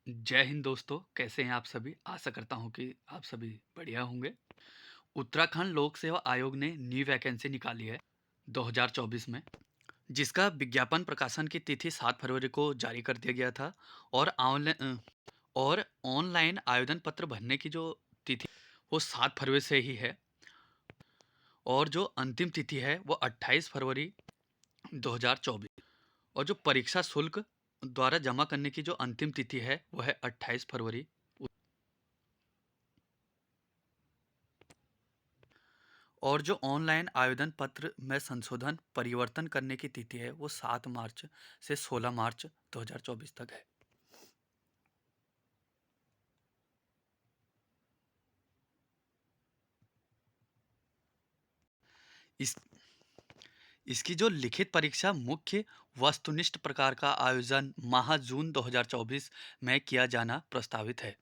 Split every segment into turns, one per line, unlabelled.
जय हिंद दोस्तों, कैसे हैं आप सभी? आशा करता हूँ कि आप सभी बढ़िया होंगे। उत्तराखंड लोक सेवा आयोग ने न्यू वैकेंसी निकाली है 2024 में, जिसका विज्ञापन प्रकाशन की तिथि 7 फरवरी को जारी कर दिया गया था। और ऑनलाइन आवेदन पत्र भरने की जो तिथि वो 7 फरवरी से ही है, और जो अंतिम तिथि है वो 28 फरवरी 2024। और जो परीक्षा शुल्क द्वारा जमा करने की जो अंतिम तिथि है वो है 28 फरवरी। और जो ऑनलाइन आवेदन पत्र में संशोधन परिवर्तन करने की तिथि है वो 7 मार्च से 16 मार्च 2024 तक है। इस इसकी जो लिखित परीक्षा मुख्य वस्तुनिष्ठ प्रकार का आयोजन माह जून 2024 में किया जाना प्रस्तावित है।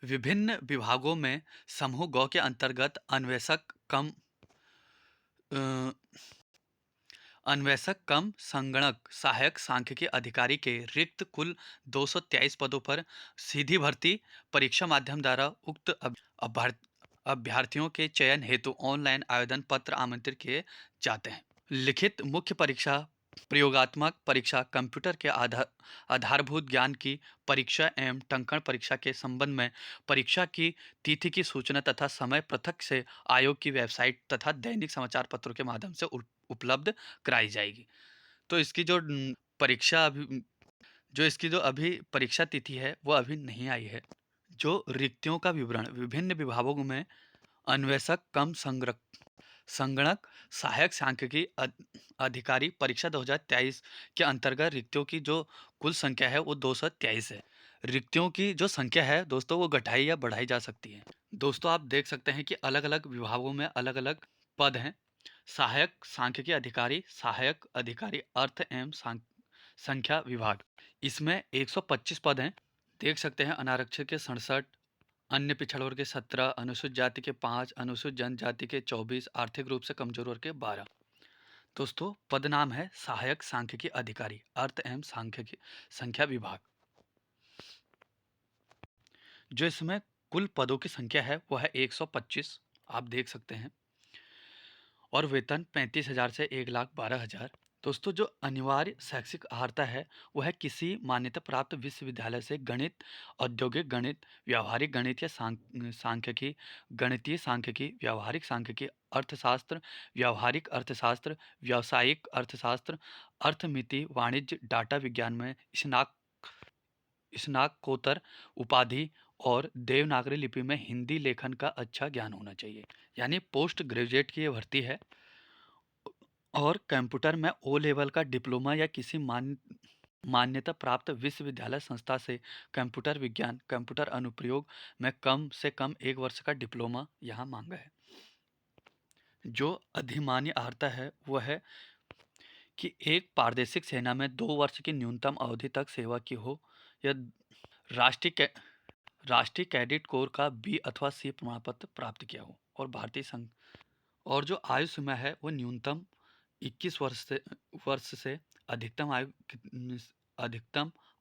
विभिन्न विभागों में समूह गौ के अंतर्गत अ, अन्वेषक कम संगणक सहायक सांख्यिकी अधिकारी के रिक्त कुल 223 पदों पर सीधी भर्ती परीक्षा माध्यम द्वारा उक्त अभ्यर्थियों के चयन हेतु ऑनलाइन आवेदन पत्र आमंत्रित किए जाते हैं। लिखित मुख्य परीक्षा, प्रयोगात्मक परीक्षा, कंप्यूटर के आधारभूत ज्ञान की परीक्षा एवं टंकण परीक्षा के संबंध में परीक्षा की तिथि की सूचना तथा समय पृथक से आयोग की वेबसाइट तथा दैनिक समाचार पत्रों के माध्यम से उपलब्ध कराई जाएगी। तो इसकी जो परीक्षा अभी जो इसकी जो अभी परीक्षा तिथि है वो अभी नहीं आई है। जो रिक्तियों का विवरण विभिन्न विभागों में अन्वेषक कम संगणक सहायक सांख्यिकी अधिकारी परीक्षा 2023 के अंतर्गत रिक्तियों की जो कुल संख्या है वो 223 है। रिक्तियों की जो संख्या है दोस्तों वो घटाई या बढ़ाई जा सकती है। दोस्तों आप देख सकते हैं कि अलग अलग विभागों में अलग अलग पद हैं। सहायक सांख्यिकी अधिकारी, सहायक अधिकारी अर्थ एवं संख्या विभाग, इसमें 125 पद हैं। देख सकते हैं अनारक्षित के 67, अन्य पिछड़ा वर्ग के 17, अनुसूचित जाति के 5, अनुसूचित जनजाति के 24, आर्थिक रूप से कमजोर वर्ग के 12। दोस्तों पद नाम है सहायक सांख्यिकी अधिकारी अर्थ एवं सांख्यिकी संख्या विभाग। जो इसमें कुल पदों की संख्या है वो है 125, आप देख सकते हैं। और वेतन 35,000 से 1,12,000। दोस्तों जो अनिवार्य शैक्षिक अर्हता है वह है किसी मान्यता प्राप्त विश्वविद्यालय से गणित, औद्योगिक गणित, व्यावहारिक गणित या सांख्यिकी, गणितीय सांख्यिकी, व्यावहारिक सांख्यिकी, अर्थशास्त्र, व्यावहारिक अर्थशास्त्र, व्यावसायिक अर्थशास्त्र, अर्थमिति, वाणिज्य, डाटा विज्ञान में स्नातकोत्तर उपाधि और देवनागरी लिपि में हिंदी लेखन का अच्छा ज्ञान होना चाहिए। यानी पोस्ट ग्रेजुएट की ये भर्ती है। और कंप्यूटर में ओ लेवल का डिप्लोमा या किसी मान्यता प्राप्त विश्वविद्यालय संस्था से कंप्यूटर विज्ञान, कंप्यूटर अनुप्रयोग में कम से कम 1 वर्ष का डिप्लोमा यहाँ मांगा है। जो अधिमान्य अर्हता है वह है कि एक प्रादेशिक सेना में 2 वर्ष की न्यूनतम अवधि तक सेवा की हो, या राष्ट्रीय कै, राष्ट्रीय कैडेट कोर का बी अथवा सी प्रमाण पत्र प्राप्त किया हो, और भारतीय संघ। और जो आयु सीमा है वो न्यूनतम 21 वर्ष से अधिकतम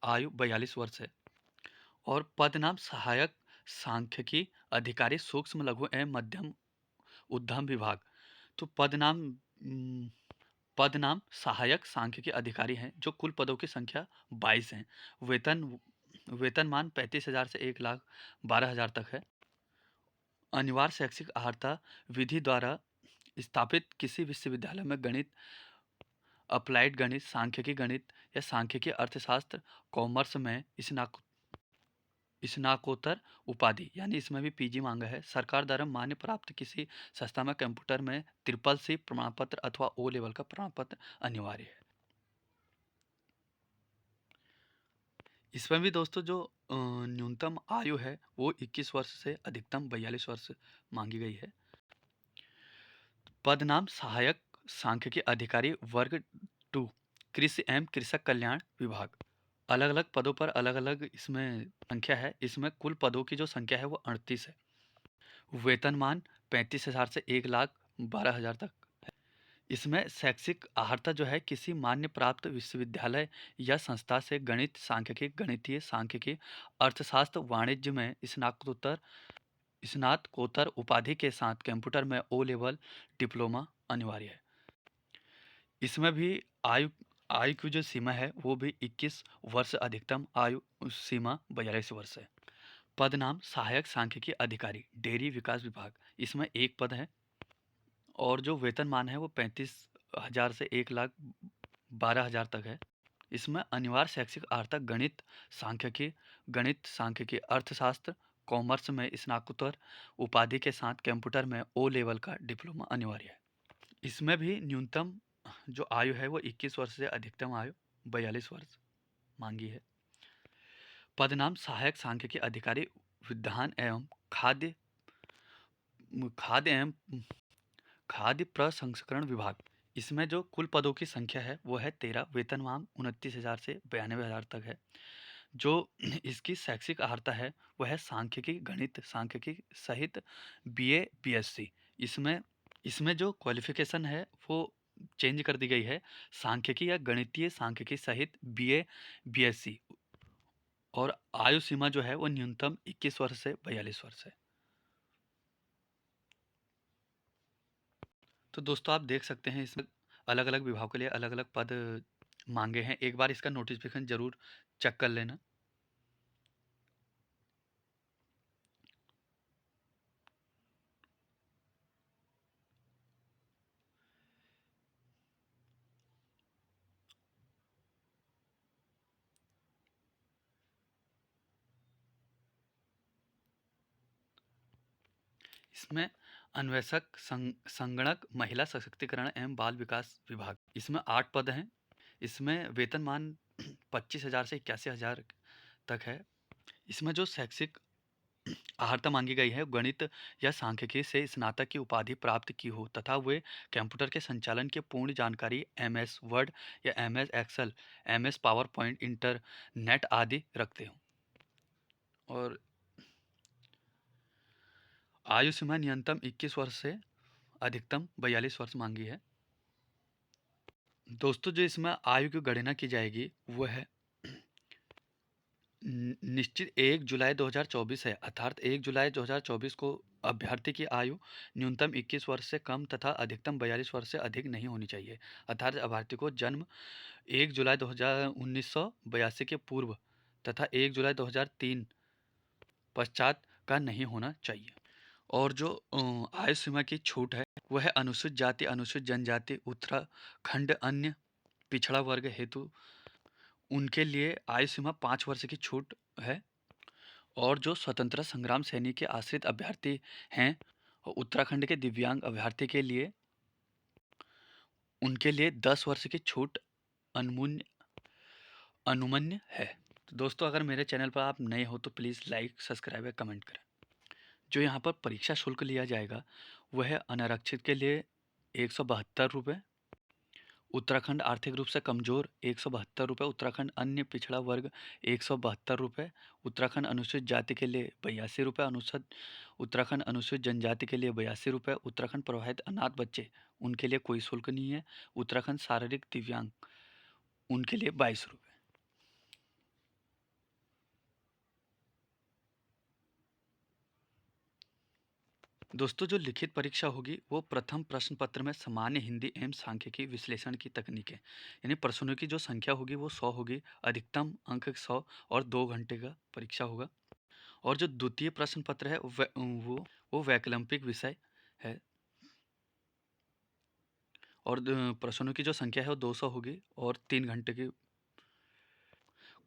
आयु 42 वर्ष है। और पद नाम सहायक सांख्यिकी अधिकारी सूक्ष्म लघु एवं मध्यम उद्यम विभाग। तो पद नाम सहायक सांख्यिकी अधिकारी हैं, जो कुल पदों की संख्या 22 हैं। वेतनमान 35,000 से 1,12,000 तक है। अनिवार्य शैक्षिक अर्हता विधि द्वारा स्थापित किसी विश्वविद्यालय में गणित, अप्लाइड गणित, सांख्यिकी गणित या सांख्यिकी अर्थशास्त्र, कॉमर्स में स्नातकोत्तर उपाधि, यानी इसमें भी पीजी मांगा है। सरकार द्वारा मान्य प्राप्त किसी संस्था में कंप्यूटर में CCC प्रमाण पत्र अथवा ओ लेवल का प्रमाण पत्र अनिवार्य है। इसमें भी दोस्तों जो न्यूनतम आयु है वो 21 वर्ष से अधिकतम 42 वर्ष मांगी गई है। पद नाम सहायक सांख्यिकी अधिकारी वर्ग 2, कृषि एवं कृषक कल्याण विभाग। अलग अलग पदों पर अलग अलग इसमें संख्या है। इसमें कुल पदों की जो संख्या है वो 38 है। वेतनमान 35,000 से 1,12,000 तक है। इसमें शैक्षिक अर्हता जो है किसी मान्य प्राप्त विश्वविद्यालय या संस्था से गणित, सांख्यिकी, गणितीय सांख्यिकी, अर्थशास्त्र, वाणिज्य में स्नातकोत्तर उपाधि के साथ कंप्यूटर में ओ लेवल डिप्लोमा अनिवार्य है। इसमें भी आयु आयु की जो सीमा है वो भी 21 वर्ष, अधिकतम आयु सीमा 42 वर्ष है। पद नाम सहायक सांख्यिकी अधिकारी, डेयरी विकास विभाग, इसमें एक पद है। और जो वेतनमान है वो 35,000 से 1,12,000 तक है। इसमें अनिवार्य शैक्षिक अर्हता गणित सांख्यिकी, अर्थशास्त्र, कॉमर्स में स्नातकोत्तर उपाधि के साथ कंप्यूटर में ओ लेवल का डिप्लोमा अनिवार्य है। इसमें भी न्यूनतम जो आयु है वो 21 वर्ष से अधिकतम आयु 42 वर्ष मांगी है। पद नाम सहायक सांख्यिकी अधिकारी, विधान एवं खाद्य खाद्य एवं खाद्य प्रसंस्करण विभाग। इसमें जो कुल पदों की संख्या है वो है 13। वेतनमान 29,000 से 92,000 तक है। जो इसकी शैक्षिक अर्हता है वह है सांख्यिकी, गणित सांख्यिकी सहित बीए बीएससी। इसमें इसमें जो क्वालिफिकेशन है वो चेंज कर दी गई है, सांख्यिकी या गणितीय सांख्यिकी सहित बीए बीएससी। और आयु सीमा जो है वो न्यूनतम 21 वर्ष से 42 वर्ष है। तो दोस्तों आप देख सकते हैं इसमें अलग अलग विभागों के लिए अलग अलग पद मांगे हैं। एक बार इसका नोटिफिकेशन जरूर चेक कर लेना। इसमें अन्वेषक, संगणक, महिला सशक्तिकरण एवं बाल विकास विभाग, इसमें 8 पद हैं। इसमें वेतनमान 25,000 से 81,000 तक है। इसमें जो शैक्षिक अर्हता मांगी गई है गणित या सांख्यिकी से स्नातक की उपाधि प्राप्त की हो तथा वे कंप्यूटर के संचालन की पूर्ण जानकारी एमएस वर्ड या MS Excel, MS PowerPoint, internet आदि रखते हो। और आयु सीमा न्यूनतम 21 वर्ष से अधिकतम 42 वर्ष मांगी है। दोस्तों जो इसमें आयु की गणना की जाएगी वो है निश्चित 1 जुलाई 2024 है, अर्थात 1 जुलाई 2024 को अभ्यर्थी की आयु न्यूनतम 21 वर्ष से कम तथा अधिकतम 42 वर्ष से अधिक नहीं होनी चाहिए। अर्थात अभ्यर्थी को जन्म 1 जुलाई 1982 के पूर्व तथा 1 जुलाई 2003 पश्चात का नहीं होना चाहिए। और जो आयु सीमा की छूट है वह है अनुसूचित जाति, अनुसूचित जनजाति, उत्तराखंड, अन्य पिछड़ा वर्ग हेतु उनके लिए आयु सीमा 5 वर्ष की छूट है। और जो स्वतंत्रता संग्राम सैनिक के आश्रित अभ्यर्थी हैं और उत्तराखंड के दिव्यांग अभ्यर्थी के लिए उनके लिए 10 वर्ष की छूट अनुमन्य अनुमन्य है। तो दोस्तों अगर मेरे चैनल पर आप नए हो तो प्लीज़ लाइक, सब्सक्राइब या कमेंट करें। जो यहाँ पर परीक्षा शुल्क लिया जाएगा वह है अनारक्षित के लिए 172 रुपये, उत्तराखंड आर्थिक रूप से कमजोर 172 रुपये, उत्तराखंड अन्य पिछड़ा वर्ग 172 रुपये, उत्तराखंड अनुसूचित जाति के लिए 82 रुपये, उत्तराखंड अनुसूचित जनजाति के लिए 82 रुपये, उत्तराखंड प्रभावित अनाथ बच्चे उनके लिए कोई शुल्क नहीं है, उत्तराखंड शारीरिक दिव्यांग उनके लिए 22 रुपये। दोस्तों जो लिखित परीक्षा होगी वो प्रथम प्रश्न पत्र में सामान्य हिंदी एवं सांख्यिकी विश्लेषण की तकनीकें, यानी प्रश्नों की जो संख्या होगी वो 100 होगी, अधिकतम अंक 100 और 2 घंटे का परीक्षा होगा। और जो द्वितीय प्रश्न पत्र है वो वैकल्पिक विषय है। और प्रश्नों की जो संख्या है वो 200 होगी और 3 घंटे की।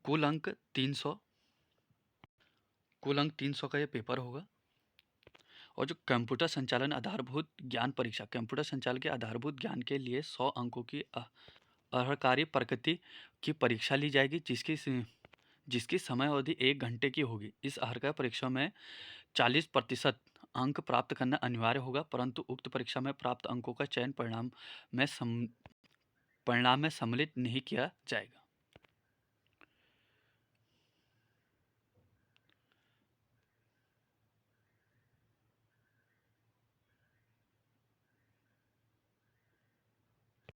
कुल अंक 300 कुल अंक 300 का ये पेपर होगा। और जो कंप्यूटर संचालन आधारभूत ज्ञान परीक्षा, कंप्यूटर संचालन के आधारभूत ज्ञान के लिए 100 अंकों की अर्हकारी प्रकृति की परीक्षा ली जाएगी, जिसकी समय अवधि 1 घंटे की होगी। इस अर्हता परीक्षा में 40% अंक प्राप्त करना अनिवार्य होगा, परंतु उक्त परीक्षा में प्राप्त अंकों का चयन परिणाम में सम्मिलित नहीं किया जाएगा।